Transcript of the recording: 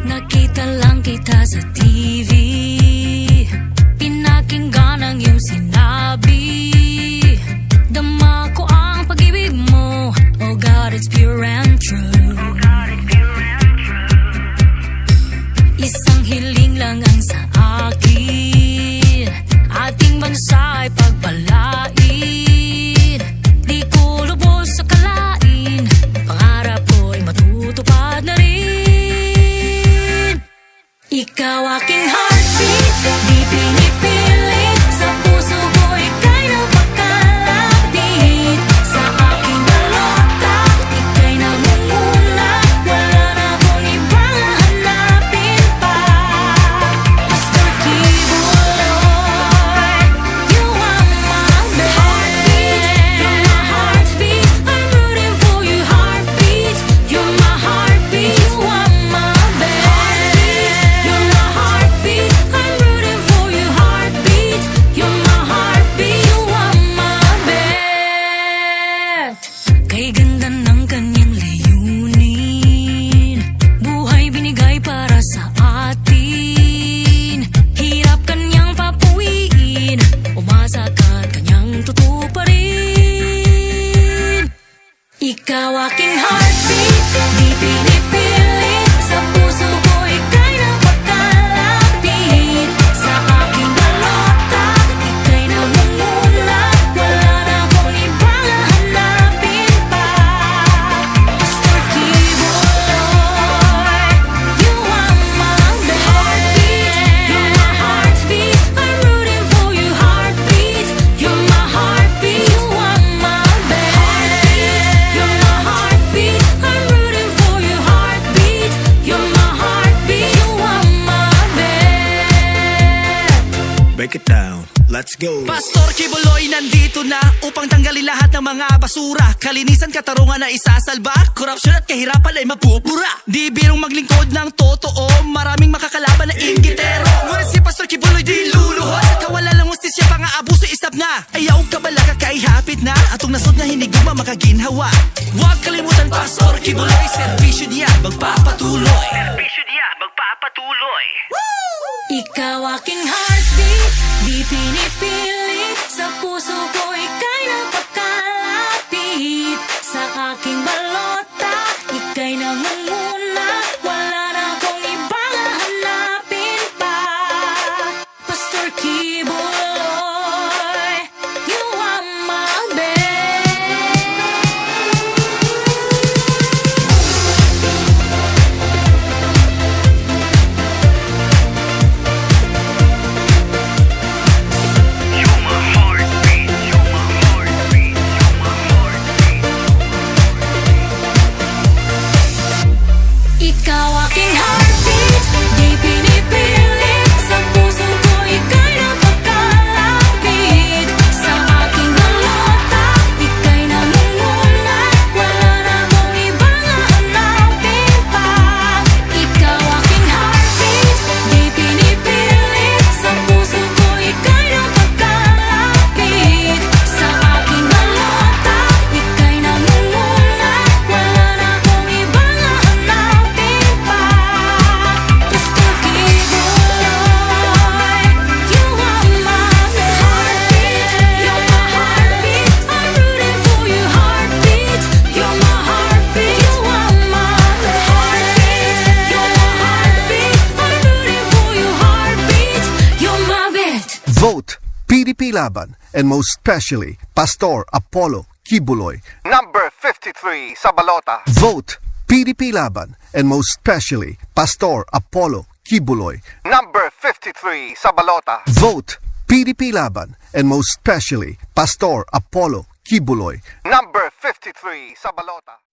Nakita lang kita sa TV, pinakinggan ang iyong sinabi. Dama ko ang pag-ibig mo, oh God, it's pure and true. Isang hiling lang ang sa akin, ating bansa ay pagpalain. Di ko lubos sa kalain, pangarap ko'y matutupad na rin. Ikaw aking heartbeat, di pinipilit, sa puso ko ika'y napakalapit. Sa aking balota, ika'y namumuna, wala na akong ibang hahanapin pa. Pastor Kibuloy, you are my heartbeat, you're my heartbeat. I'm rooting for you, heartbeat, you're my heartbeat. You are my heartbeat, you're my heartbeat. I'm rooting for you, heartbeat, you're my heartbeat. You are my bet. Kay ganda ng kanyang layunin, buhay binigay para sa atin. Hirap kanyang papuwiin, umasa ka't kanyang tutuparin. Ikaw aking heartbeat, di pinipilit, sa puso ko ika'y napakalapit. Sa aking balota, ika'y namumuna, wala na akong ibang hahanapin pa. Pastor Kibuloy, you are my heartbeat, you're my heartbeat. I'm rooting for you, heartbeat, you're my heartbeat. You are my heartbeat, you're my heartbeat. I'm rooting for you, heartbeat, you're my heartbeat. You are my bet. Break it down, let's go. Pastor Kibuloy nandito na upang tanggalin lahat ng mga basura. Kalinisan, katarungan na isasalba, korupsyon at kahirapan ay mapupura. Di birong maglingkod ng totoo, maraming makakalaban na inggitero. Ngunit si Pastor Kibuloy di luluhod, sa kawalan lang hustisya, pang-aabuso istap na. Ayaw ka bala kakaihapit na, atong nasod na hiniguma makaginhawa. Huwag kalimutan Pastor Kibuloy, serbisyo niya magpapatuloy. Ikaw aking heartbeat, di pinipilit, sa puso ko ika'y napakalapit. Sa aking balota, ika'y namumuna, wala na akong ibang hahanapin pa. Pastor Kibuloy, you are my bet. Ikaw aking heartbeat, di pinipilit, sa puso ko ika'y napakalapit. Sa aking balota, ika'y namumuna, wala na akong ibang hahanapin pa. Ikaw aking heartbeat, di pinipilit, sa puso ko ika'y napakalapit. Sa aking balota, ika'y namumuna, wala na akong ibang hahanapin pa. Pastor Kibuloy, you are my heartbeat, you're my heartbeat. I'm rooting for you, heartbeat, you're my heartbeat. You are my heartbeat, you're my heartbeat. I'm rooting for you, heartbeat, you're my bet. Vote PDP Laban, and most especially Pastor Apollo Kibuloy. Number 53 sa balota. Vote PDP Laban, and most especially Pastor Apollo Kibuloy. Number 53 sa balota. Vote PDP Laban, and most especially Pastor Apollo Kibuloy. Number 53 sa balota.